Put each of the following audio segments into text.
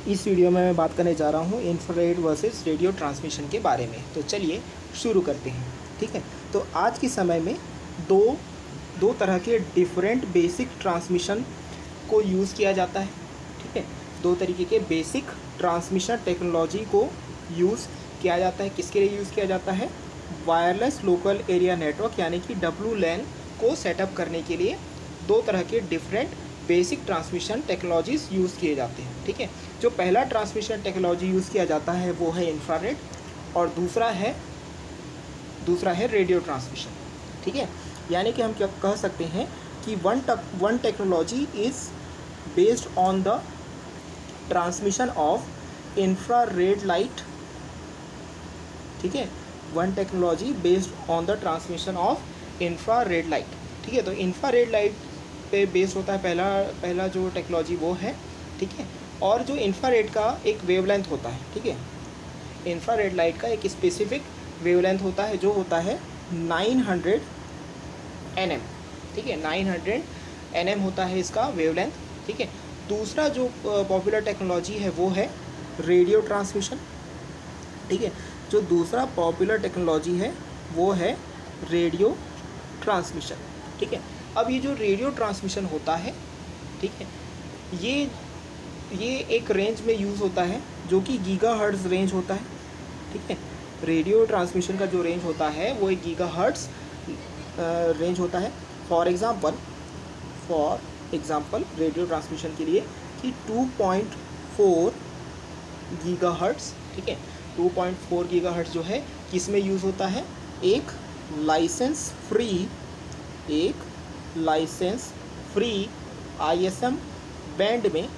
इस वीडियो में मैं बात करने जा रहा हूँ इंफ्रारेड वर्सेस रेडियो ट्रांसमिशन के बारे में। तो चलिए शुरू करते हैं। ठीक है, तो आज के समय में दो तरह के डिफरेंट बेसिक ट्रांसमिशन को यूज़ किया जाता है। ठीक है, दो तरीके के बेसिक ट्रांसमिशन टेक्नोलॉजी को यूज़ किया जाता है। किसके लिए यूज़ किया जाता है? वायरलेस लोकल एरिया नेटवर्क यानी कि WLAN को सेटअप करने के लिए दो तरह के different basic transmission technologies use किए जाते हैं। ठीक है, जो पहला ट्रांसमिशन टेक्नोलॉजी यूज़ किया जाता है वो है इंफ्रारेड और दूसरा है रेडियो ट्रांसमिशन। ठीक है, यानी कि हम क्या कह सकते हैं कि one technology is based on the transmission of infrared light. ठीक है, one technology based on the transmission of infrared light. ठीक है, तो इंफ्रारेड लाइट पे बेस्ड होता है पहला जो टेक्नोलॉजी वो है। ठीक है, और जो इंफ्रारेड का एक वेवलेंथ होता है। ठीक है, इंफ्रारेड लाइट का एक स्पेसिफिक वेवलेंथ होता है जो होता है 900 nm। ठीक है, 900 nm होता है इसका वेवलेंथ। ठीक है, दूसरा जो पॉपुलर टेक्नोलॉजी है वो है रेडियो ट्रांसमिशन। ठीक है, जो दूसरा पॉपुलर टेक्नोलॉजी है वो है रेडियो ट्रांसमिशन। ठीक है, अब ये जो रेडियो ट्रांसमिशन होता है, ठीक है, ये एक रेंज में यूज़ होता है जो कि गीगाहर्ट्ज़ रेंज होता है। ठीक है, रेडियो ट्रांसमिशन का जो रेंज होता है वो एक गीगाहर्ट्ज़ रेंज होता है। फॉर एग्ज़ाम्पल रेडियो ट्रांसमिशन के लिए कि 2.4 गीगाहर्ट्ज़। ठीक है, 2.4 गीगाहर्ट्ज़ जो है किस में यूज़ होता है? एक लाइसेंस फ्री ISM बैंड में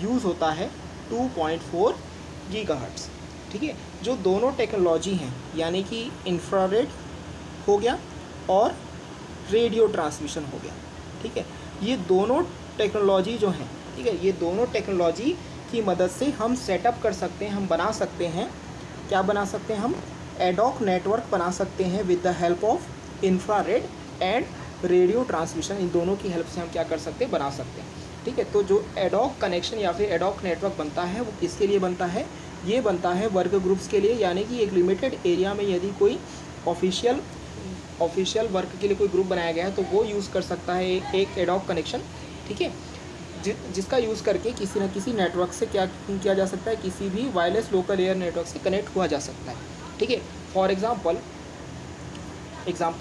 यूज़ होता है 2.4 गीगाहर्ट्ज़। ठीक है, जो दोनों टेक्नोलॉजी हैं यानी कि इंफ्रारेड हो गया और रेडियो ट्रांसमिशन हो गया। ठीक है, ये दोनों टेक्नोलॉजी जो हैं, ठीक है, ये दोनों टेक्नोलॉजी की मदद से हम सेटअप कर सकते हैं, हम बना सकते हैं। क्या बना सकते हैं? हम एडॉक नेटवर्क बना सकते हैं with the help of infrared and radio transmission. इन दोनों की हेल्प से हम क्या कर सकते हैं? बना सकते हैं। ठीक है, तो जो एडॉक कनेक्शन या फिर एडॉक नेटवर्क बनता है वो किसके लिए बनता है? ये बनता है वर्क ग्रुप्स के लिए, यानी कि एक लिमिटेड एरिया में यदि कोई ऑफिशियल वर्क के लिए कोई ग्रुप बनाया गया है तो वो यूज़ कर सकता है एक एडॉक कनेक्शन। ठीक है, जिसका यूज़ करके किसी न किसी नेटवर्क से क्या किया जा सकता है? किसी भी वायरलेस लोकल एयर नेटवर्क से कनेक्ट हुआ जा सकता है। ठीक है, फॉर एग्ज़ाम्पल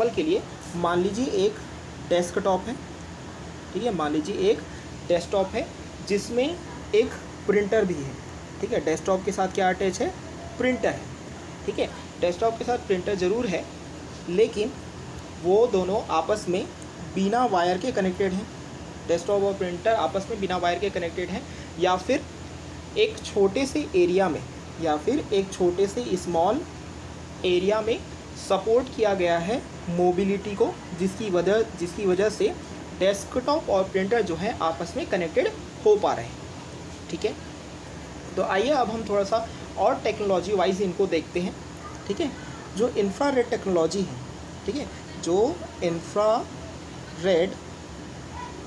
के लिए मान लीजिए एक डेस्कटॉप है। ठीक है, मान लीजिए एक डेस्कटॉप है जिसमें एक प्रिंटर भी है। ठीक है, डेस्कटॉप के साथ क्या अटैच है? प्रिंटर है। ठीक है, डेस्कटॉप के साथ प्रिंटर ज़रूर है लेकिन वो दोनों आपस में बिना वायर के कनेक्टेड हैं। डेस्कटॉप और प्रिंटर आपस में बिना वायर के कनेक्टेड हैं, या फिर एक छोटे से एरिया में या फिर एक छोटे से स्मॉल एरिया में सपोर्ट किया गया है मोबिलिटी को, जिसकी वजह से डेस्कटॉप और प्रिंटर जो है आपस में कनेक्टेड हो पा रहे हैं। ठीक है, तो आइए अब हम थोड़ा सा और टेक्नोलॉजी वाइज इनको देखते हैं। ठीक है, जो इंफ्रारेड टेक्नोलॉजी है, ठीक है, जो इंफ्रारेड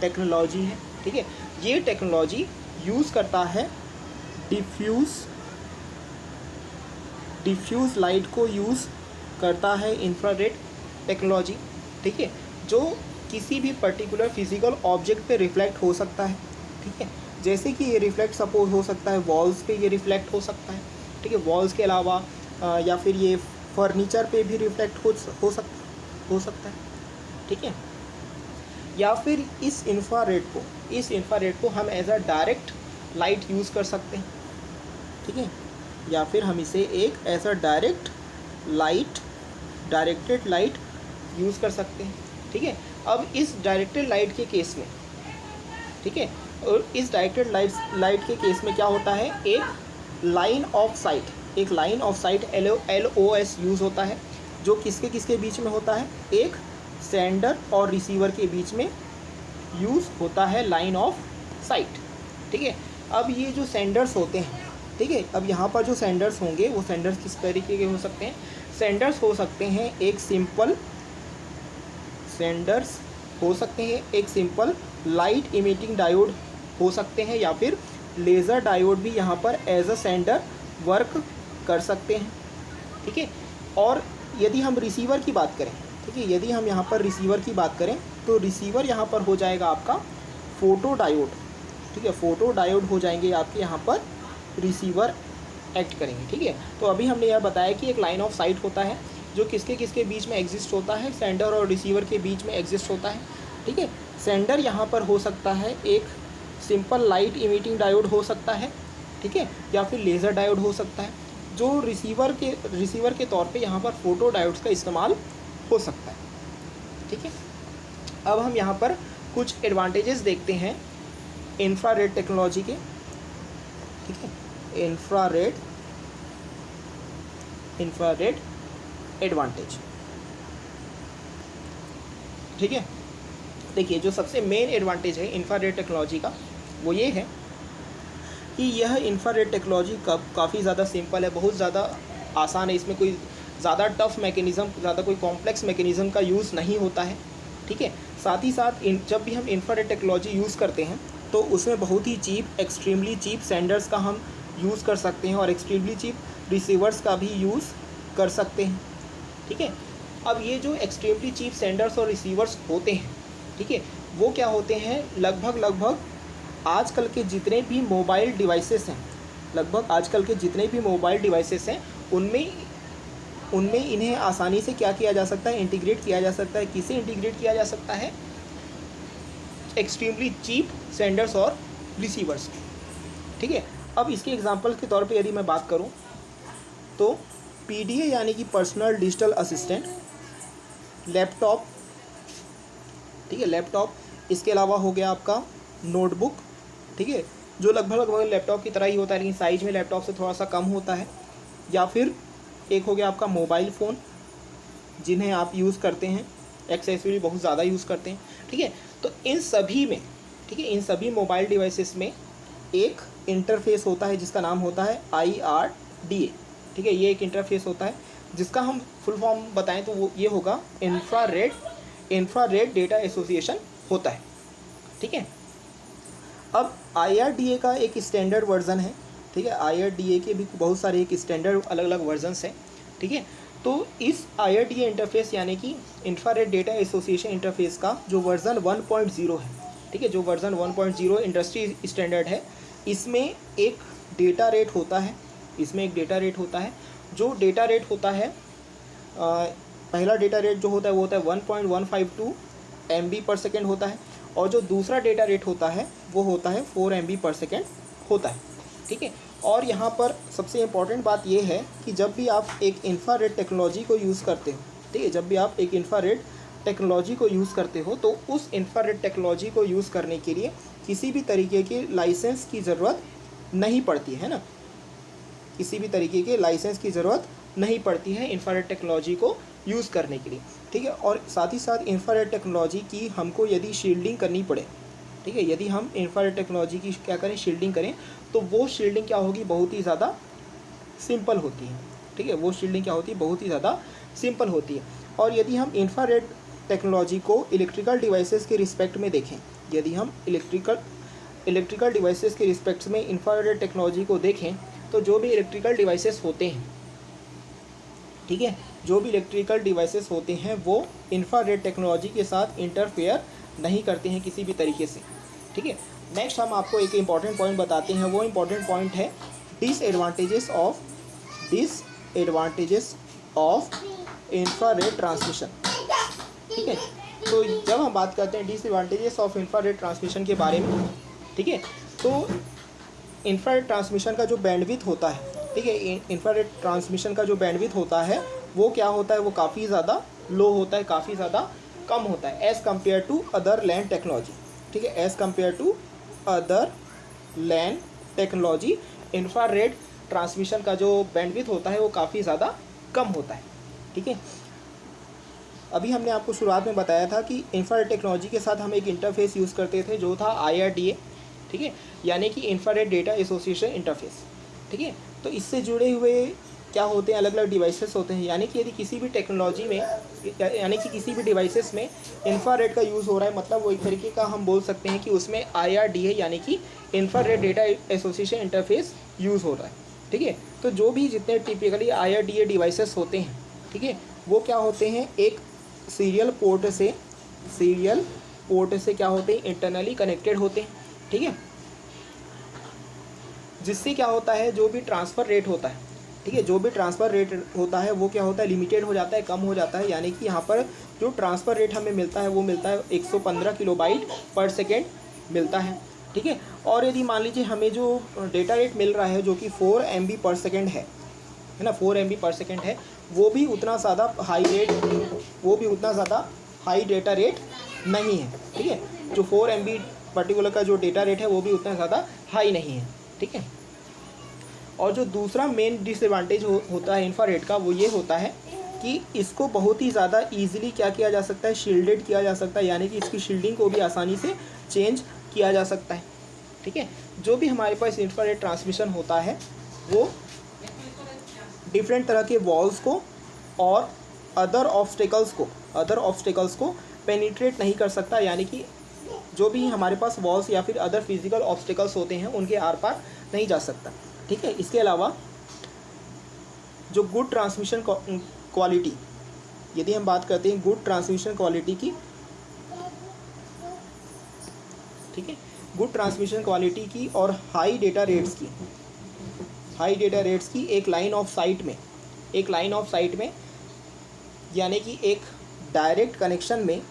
टेक्नोलॉजी है, ठीक है, ये टेक्नोलॉजी यूज़ करता है डिफ्यूज़ लाइट को यूज़ करता है इंफ्रारेड टेक्नोलॉजी। ठीक है, जो किसी भी पर्टिकुलर फिजिकल ऑब्जेक्ट पे रिफ्लेक्ट हो सकता है। ठीक है, जैसे कि ये रिफ्लेक्ट सपोज हो सकता है वॉल्स पे, ये रिफ्लेक्ट हो सकता है। ठीक है, वॉल्स के अलावा या फिर ये फर्नीचर पे भी रिफ्लेक्ट हो सकता है। ठीक है, या फिर इस इंफ्रारेड को हम as a direct light use कर सकते हैं। ठीक है, या फिर हम इसे एक as a directed light use कर सकते हैं। ठीक है, अब इस डायरेक्टेड लाइट के केस में, ठीक है, और इस डायरेक्टेड लाइट के केस में क्या होता है? एक line of site LOS use होता है, जो किसके बीच में होता है? एक सेंडर और रिसीवर के बीच में यूज़ होता है लाइन ऑफ साइट। ठीक है, अब ये जो सेंडर्स होते हैं, ठीक है, अब यहाँ पर जो सेंडर्स होंगे वो सेंडर्स किस तरीके के हो सकते हैं? सेंडर्स हो सकते हैं एक सिंपल लाइट इमिटिंग डायोड हो सकते हैं, या फिर लेज़र डायोड भी यहाँ पर एज अ सेंडर वर्क कर सकते हैं, ठीक है। और यदि हम रिसीवर की बात करें, ठीक है, यदि हम यहाँ पर रिसीवर की बात करें तो रिसीवर यहाँ पर हो जाएगा आपका फोटो डायोड, ठीक है, फोटो डायोड हो जाएंगे आपके यहाँ पर रिसीवर एक्ट करेंगे, ठीक है। तो अभी हमने यह बताया कि एक लाइन ऑफ साइट होता है जो किसके किसके बीच में एग्जिस्ट होता है, सेंडर और रिसीवर के बीच में एग्जिस्ट होता है, ठीक है। सेंडर यहाँ पर हो सकता है एक सिंपल लाइट इमिटिंग डायोड हो सकता है, ठीक है, या फिर लेज़र डायोड हो सकता है, जो रिसीवर के तौर पे यहाँ पर फोटो डायोड्स का इस्तेमाल हो सकता है, ठीक है। अब हम यहाँ पर कुछ एडवांटेजेस देखते हैं इंफ्रारेड टेक्नोलॉजी के, ठीक है, इंफ्रारेड एडवांटेज, ठीक है। देखिए जो सबसे मेन एडवांटेज है इंफ्रारेड टेक्नोलॉजी का वो ये है कि यह इंफ्रारेड टेक्नोलॉजी काफ़ी ज़्यादा सिंपल है, बहुत ज़्यादा आसान है, इसमें कोई ज़्यादा टफ मैकेनिज़्म, ज़्यादा कोई कॉम्प्लेक्स मैकेनिज़्म का यूज़ नहीं होता है, ठीक है। साथ ही साथ जब भी हम इंफ्रारेड टेक्नोलॉजी यूज़ करते हैं तो उसमें बहुत ही चीप, एक्सट्रीमली चीप सेंडर्स का हम यूज़ कर सकते हैं और एक्सट्रीमली चीप रिसीवर्स का भी यूज़ कर सकते हैं, ठीक है। अब ये जो एक्सट्रीमली चीप सेंडर्स और रिसीवर्स होते हैं, ठीक है, वो क्या होते हैं, लगभग आजकल के जितने भी मोबाइल डिवाइसेस हैं, लगभग आजकल के जितने भी मोबाइल डिवाइसेस हैं उनमें इन्हें आसानी से क्या किया जा सकता है, इंटीग्रेट किया जा सकता है। किसे इंटीग्रेट किया जा सकता है, एक्सट्रीमली चीप सेंडर्स और रिसीवर्स, ठीक है। अब इसके एग्जांपल के तौर पे यदि मैं बात करूं तो PDA यानी कि पर्सनल डिजिटल असिस्टेंट, लैपटॉप, ठीक है, लैपटॉप, इसके अलावा हो गया आपका नोटबुक, ठीक है, जो लगभग लैपटॉप की तरह ही होता है लेकिन साइज में लैपटॉप से थोड़ा सा कम होता है, या फिर एक हो गया आपका मोबाइल फ़ोन जिन्हें आप यूज़ करते हैं, एक्सेसरी बहुत ज़्यादा यूज़ करते हैं, ठीक है। तो इन सभी में, ठीक है, इन सभी मोबाइल डिवाइसेस में एक इंटरफेस होता है जिसका नाम होता है IRDA, ठीक है, ये एक इंटरफेस होता है जिसका हम फुल फॉर्म बताएं तो वो ये होगा इंफ्रारेड डेटा एसोसिएशन होता है, ठीक है। अब IRDA का एक स्टैंडर्ड वर्जन है, ठीक है, IRDA के भी बहुत सारे एक स्टैंडर्ड अलग अलग वर्जन्स हैं, ठीक है। तो इस IRDA इंटरफेस यानी कि इंफ्रारेड डेटा एसोसिएशन इंटरफेस का जो वर्ज़न 1.0 है, ठीक है, जो वर्ज़न 1.0 इंडस्ट्री स्टैंडर्ड है, इसमें एक डेटा रेट होता है, जो डेटा रेट होता है, पहला डेटा रेट जो होता है वो होता है 1.152 MB पर सेकेंड होता है, और जो दूसरा डेटा रेट होता है वो होता है 4 MB पर सेकेंड होता है, ठीक है। और यहाँ पर सबसे इम्पॉर्टेंट बात ये है कि जब भी आप एक इंफ्रारेड टेक्नोलॉजी को यूज़ करते हो, ठीक है, जब भी आप एक इंफ्रारेड टेक्नोलॉजी को यूज़ करते हो तो उस इंफ्रारेड टेक्नोलॉजी को यूज़ करने के लिए किसी भी तरीके के लाइसेंस की ज़रूरत नहीं पड़ती है ना, किसी भी तरीके के लाइसेंस की ज़रूरत नहीं पड़ती है इंफ्रारेड टेक्नोलॉजी को यूज़ करने के लिए, ठीक है। और साथ ही साथ इंफ्रारेड टेक्नोलॉजी की हमको यदि शील्डिंग करनी पड़े, ठीक है, यदि हम इंफ्रारेड टेक्नोलॉजी की क्या करें, शील्डिंग करें, तो वो शील्डिंग क्या होगी, बहुत ही ज़्यादा सिंपल होती है, ठीक है, वो शील्डिंग क्या होती है, बहुत ही ज़्यादा सिंपल होती है। और यदि हम इंफ्रारेड टेक्नोलॉजी को इलेक्ट्रिकल डिवाइसेस के रिस्पेक्ट में देखें, यदि हम इलेक्ट्रिकल डिवाइसेस के रिस्पेक्ट में इंफ्रारेड टेक्नोलॉजी को देखें तो जो भी इलेक्ट्रिकल डिवाइसेस होते हैं, ठीक है, जो भी इलेक्ट्रिकल डिवाइसेस होते हैं वो इंफ्रारेड टेक्नोलॉजी के साथ इंटरफेयर नहीं करते हैं किसी भी तरीके से, ठीक है। नेक्स्ट हम आपको एक इम्पॉर्टेंट पॉइंट बताते हैं, वो इम्पॉर्टेंट पॉइंट है डिसएडवांटेजेस ऑफ इंफ्रारेड ट्रांसमिशन, ठीक है। तो जब हम बात करते हैं डिसएडवांटेजेस ऑफ इंफ्रारेड ट्रांसमिशन के बारे में, ठीक है, तो इंफ्रारेड ट्रांसमिशन का जो बैंडविड्थ होता है, ठीक है, इंफ्रारेड ट्रांसमिशन का जो बैंडविड्थ होता है वो क्या होता है, वो काफ़ी ज़्यादा लो होता है, काफ़ी ज़्यादा कम होता है as compare to other land technology, ठीक है, as compare to other land technology infrared transmission का जो बैंडविड्थ होता है वो काफ़ी ज़्यादा कम होता है, ठीक है। अभी हमने आपको शुरुआत में बताया था कि इंफ्रारेड टेक्नोलॉजी के साथ हम एक इंटरफेस यूज़ करते थे जो था IRDA, ठीक है, यानी कि इंफ्रारेड डेटा एसोसिएशन इंटरफेस, ठीक है। तो इससे जुड़े हुए क्या होते हैं, अलग अलग डिवाइसेस होते हैं, यानी कि यदि किसी भी टेक्नोलॉजी में, यानी कि किसी भी डिवाइसेस में इंफ्रारेड का यूज़ हो रहा है, मतलब वो एक तरीके का हम बोल सकते हैं कि उसमें IRDA यानी कि infrared data association interface use हो रहा है। ठीक है, तो जो भी जितने टिपिकली IRDA डिवाइसेस होते हैं, ठीक है, वो क्या होते हैं, एक सीरियल पोर्ट से क्या होते हैं, इंटरनली कनेक्टेड होते हैं। ठीक है, जिससे क्या होता है, जो भी ट्रांसफ़र रेट होता है, ठीक है, जो भी ट्रांसफ़र रेट होता है वो क्या होता है, लिमिटेड हो जाता है, कम हो जाता है। यानी कि यहाँ पर जो ट्रांसफ़र रेट हमें मिलता है वो मिलता है 115 किलोबाइट पर सेकेंड मिलता है। ठीक है, और यदि मान लीजिए हमें जो डेटा रेट मिल रहा है जो कि 4 MB पर सेकेंड है ना, 4 MB पर सेकेंड है, वो भी उतना ज़्यादा हाई डेटा रेट नहीं है। ठीक है, जो 4 MB पर्टिकुलर का जो डेटा रेट है वो भी उतना ज़्यादा हाई नहीं है। ठीक है, और जो दूसरा मेन डिसएडवांटेज होता है इंफ्रारेड का, वो ये होता है कि इसको बहुत ही ज़्यादा ईजिली क्या किया जा सकता है, शील्डेड किया जा सकता है, यानी कि इसकी शील्डिंग को भी आसानी से चेंज किया जा सकता है। ठीक है, जो भी हमारे पास इंफ्रारेड ट्रांसमिशन होता है वो डिफरेंट तरह के वॉल्स को और अदर ऑब्स्टेकल्स को पेनिट्रेट नहीं कर सकता, यानी कि जो भी हमारे पास वॉल्स या फिर अदर फिजिकल ऑब्स्टेकल्स होते हैं उनके आर पार नहीं जा सकता। ठीक है, इसके अलावा जो गुड ट्रांसमिशन क्वालिटी, यदि हम बात करते हैं गुड ट्रांसमिशन क्वालिटी की, ठीक है, गुड ट्रांसमिशन क्वालिटी की और हाई डेटा रेट्स की एक लाइन ऑफ साइट में यानी कि एक डायरेक्ट कनेक्शन में,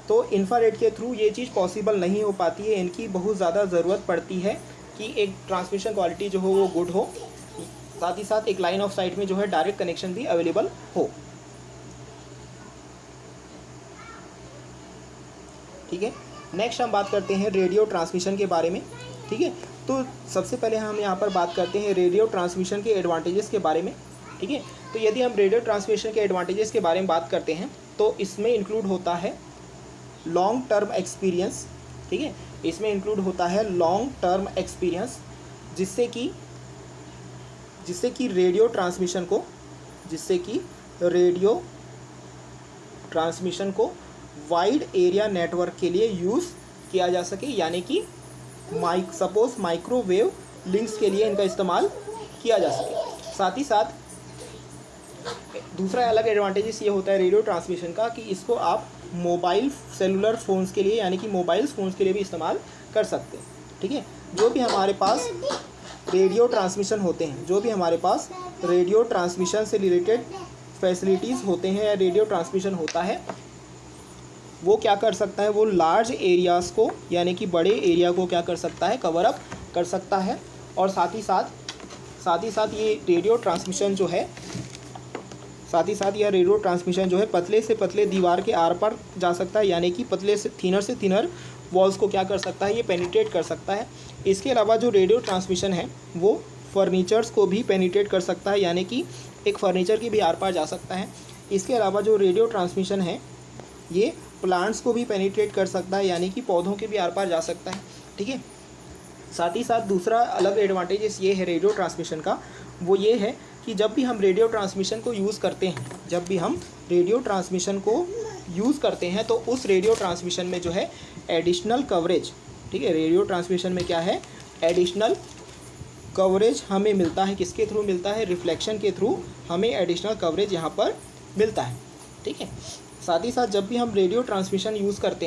तो इंफ्रारेड के थ्रू ये चीज़ पॉसिबल नहीं हो पाती है। इनकी बहुत ज़्यादा ज़रूरत पड़ती है कि एक ट्रांसमिशन क्वालिटी जो हो वो गुड हो, साथ ही साथ एक लाइन ऑफ साइट में जो है डायरेक्ट कनेक्शन भी अवेलेबल हो। ठीक है, नेक्स्ट हम बात करते हैं रेडियो ट्रांसमिशन के बारे में। ठीक है, तो सबसे पहले हम यहाँ पर बात करते हैं रेडियो ट्रांसमिशन के एडवांटेजेस के बारे में। ठीक है, तो यदि हम रेडियो ट्रांसमिशन के एडवांटेजेस के बारे में बात करते हैं तो इसमें इंक्लूड होता है लॉन्ग टर्म एक्सपीरियंस। ठीक है, इसमें इंक्लूड होता है लॉन्ग टर्म एक्सपीरियंस, जिससे कि रेडियो ट्रांसमिशन को वाइड एरिया नेटवर्क के लिए यूज़ किया जा सके, यानी कि सपोज माइक्रोवेव लिंक्स के लिए इनका इस्तेमाल किया जा सके। साथ ही साथ दूसरा अलग एडवांटेजेस ये होता है रेडियो ट्रांसमिशन का कि इसको आप मोबाइल सेलुलर फ़ोन्स के लिए, यानी कि मोबाइल फ़ोन्स के लिए भी इस्तेमाल कर सकते हैं। ठीक है, जो भी हमारे पास रेडियो ट्रांसमिशन होते हैं, जो भी हमारे पास रेडियो ट्रांसमिशन से रिलेटेड फैसिलिटीज़ होते हैं या रेडियो ट्रांसमिशन होता है, वो क्या कर सकता है, वो लार्ज एरियाज़ को, यानी कि बड़े एरिया को क्या कर सकता है, कवर अप कर सकता है। और साथ ही साथ ये रेडियो ट्रांसमिशन जो है, पतले से पतले दीवार के आर पार जा सकता है, यानी कि पतले से थिनर वॉल्स को क्या कर सकता है, ये पेनिट्रेट कर सकता है। इसके अलावा जो रेडियो ट्रांसमिशन है वो फर्नीचर्स को भी पेनिट्रेट कर सकता है, यानी कि एक फर्नीचर की भी आर पार जा सकता है। इसके अलावा जो रेडियो ट्रांसमिशन है ये प्लांट्स को भी पेनिट्रेट कर सकता है, यानी कि पौधों के भी आर पार जा सकता है। ठीक है, साथ ही साथ दूसरा अलग एडवांटेजेस ये है रेडियो ट्रांसमिशन का, वो ये है कि जब भी हम रेडियो ट्रांसमिशन को यूज़ करते हैं तो उस रेडियो ट्रांसमिशन में जो है एडिशनल कवरेज, ठीक है, रेडियो ट्रांसमिशन में क्या है, एडिशनल कवरेज हमें मिलता है। किसके थ्रू मिलता है, रिफ्लेक्शन के थ्रू हमें एडिशनल कवरेज यहाँ पर मिलता है। ठीक है, साथ ही साथ जब भी हम रेडियो ट्रांसमिशन यूज़ करते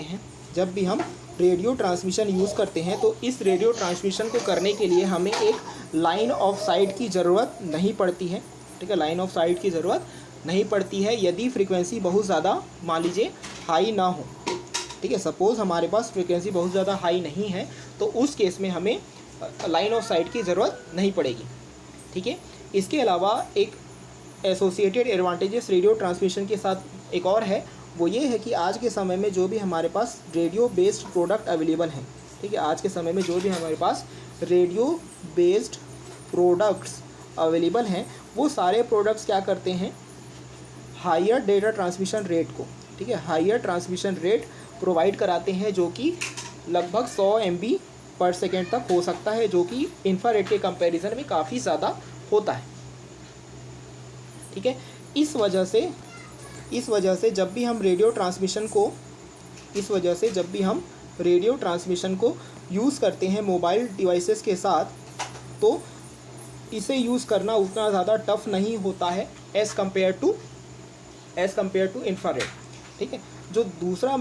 हैं तो इस रेडियो ट्रांसमिशन को करने के लिए हमें एक लाइन ऑफ साइट की ज़रूरत नहीं पड़ती है। ठीक है, लाइन ऑफ साइट की ज़रूरत नहीं पड़ती है यदि फ्रीक्वेंसी बहुत ज़्यादा मान लीजिए हाई ना हो। ठीक है, सपोज़ हमारे पास फ्रीक्वेंसी बहुत ज़्यादा हाई नहीं है तो उस केस में हमें लाइन ऑफ साइट की ज़रूरत नहीं पड़ेगी। ठीक है, इसके अलावा एक एसोसिएटेड एडवांटेजेस रेडियो ट्रांसमिशन के साथ एक और है, वो ये है कि आज के समय में जो भी हमारे पास रेडियो बेस्ड प्रोडक्ट अवेलेबल हैं, ठीक है, आज के समय में जो भी हमारे पास रेडियो बेस्ड प्रोडक्ट्स अवेलेबल हैं, वो सारे प्रोडक्ट्स क्या करते हैं, हायर डेटा ट्रांसमिशन रेट को, ठीक है, हायर ट्रांसमिशन रेट प्रोवाइड कराते हैं, जो कि लगभग 100 MB पर सेकेंड तक हो सकता है, जो कि इंफ्रारेड के कंपैरिजन में काफ़ी ज़्यादा होता है। ठीक है, इस वजह से जब भी हम रेडियो ट्रांसमिशन को यूज़ करते हैं मोबाइल डिवाइसेस के साथ, तो इसे यूज़ करना उतना ज़्यादा टफ नहीं होता है एज़ कम्पेयर टू इंफ्रारेड। ठीक है, जो दूसरा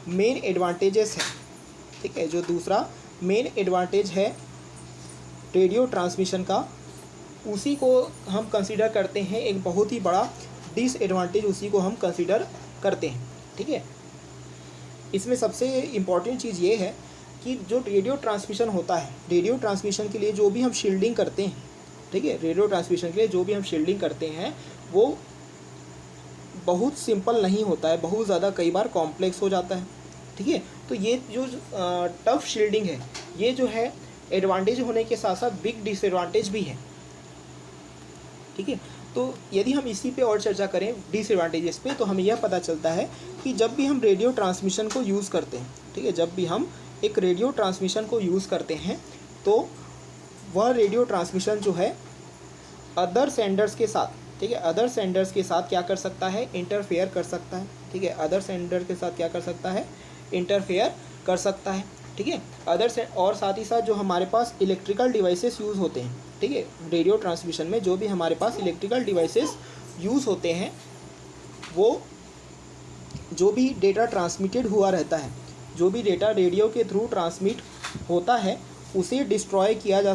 मेन एडवांटेजेस है, ठीक है, जो दूसरा मेन एडवांटेज है रेडियो ट्रांसमिशन का, उसी को हम कंसीडर करते हैं एक बहुत ही बड़ा डिसएडवांटेज, उसी को हम कंसीडर करते हैं। ठीक है, इसमें सबसे इम्पॉर्टेंट चीज़ ये है कि जो रेडियो ट्रांसमिशन होता है, रेडियो ट्रांसमिशन के लिए जो भी हम शील्डिंग करते हैं, ठीक है, रेडियो ट्रांसमिशन के लिए जो भी हम शील्डिंग करते हैं वो बहुत सिंपल नहीं होता है, बहुत ज़्यादा कई बार कॉम्प्लेक्स हो जाता है। ठीक है, तो ये जो टफ शील्डिंग है, ये जो है एडवांटेज होने के साथ साथ बिग डिसएडवांटेज भी है। ठीक है, तो यदि हम इसी पे और चर्चा करें डिसएडवांटेजेस पे, तो हमें यह पता चलता है कि जब भी हम रेडियो ट्रांसमिशन को यूज़ करते हैं, ठीक है, जब भी हम एक रेडियो ट्रांसमिशन को यूज़ करते हैं तो वह रेडियो ट्रांसमिशन जो है अदर सेंडर्स के साथ, ठीक है, अदर सेंडर्स के साथ क्या कर सकता है, इंटरफेयर कर सकता है। ठीक है, अदर सेंडर के साथ क्या कर सकता है, इंटरफेयर कर सकता है। ठीक है, और साथ ही साथ जो हमारे पास इलेक्ट्रिकल डिवाइसेस यूज़ होते हैं, ठीक है, रेडियो ट्रांसमिशन में जो भी हमारे पास इलेक्ट्रिकल डिवाइसेस यूज़ होते हैं, वो जो भी डेटा ट्रांसमिटेड हुआ रहता है, जो भी डेटा रेडियो के थ्रू ट्रांसमिट होता है, उसे डिस्ट्रॉय किया जा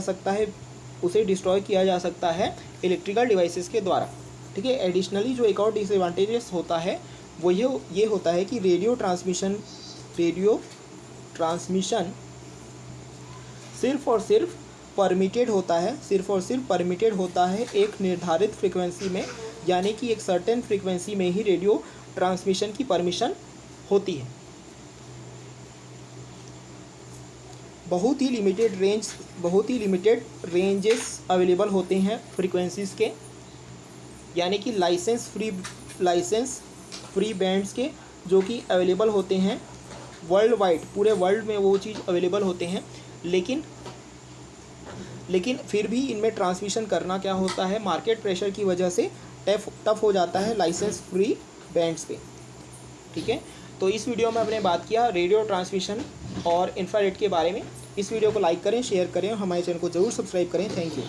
सकता है इलेक्ट्रिकल डिवाइसेस के द्वारा। ठीक है, एडिशनली जो एक और डिसएडवांटेजेस होता है वो ये होता है कि रेडियो ट्रांसमिशन सिर्फ और सिर्फ परमिटेड होता है एक निर्धारित फ्रीक्वेंसी में, यानी कि एक सर्टेन फ्रीक्वेंसी में ही रेडियो ट्रांसमिशन की परमिशन होती है। बहुत ही लिमिटेड रेंजेस अवेलेबल होते हैं फ्रीक्वेंसीज़ के, यानी कि लाइसेंस फ्री बैंड्स के, जो कि अवेलेबल होते हैं वर्ल्ड वाइड, पूरे वर्ल्ड में वो चीज़ अवेलेबल होते हैं। लेकिन फिर भी इनमें ट्रांसमिशन करना क्या होता है, मार्केट प्रेशर की वजह से टफ हो जाता है लाइसेंस फ्री बैंड्स पे। ठीक है, तो इस वीडियो में हमने बात किया रेडियो ट्रांसमिशन और इंफ्रारेड के बारे में। इस वीडियो को लाइक करें, शेयर करें और हमारे चैनल को ज़रूर सब्सक्राइब करें। Thank you.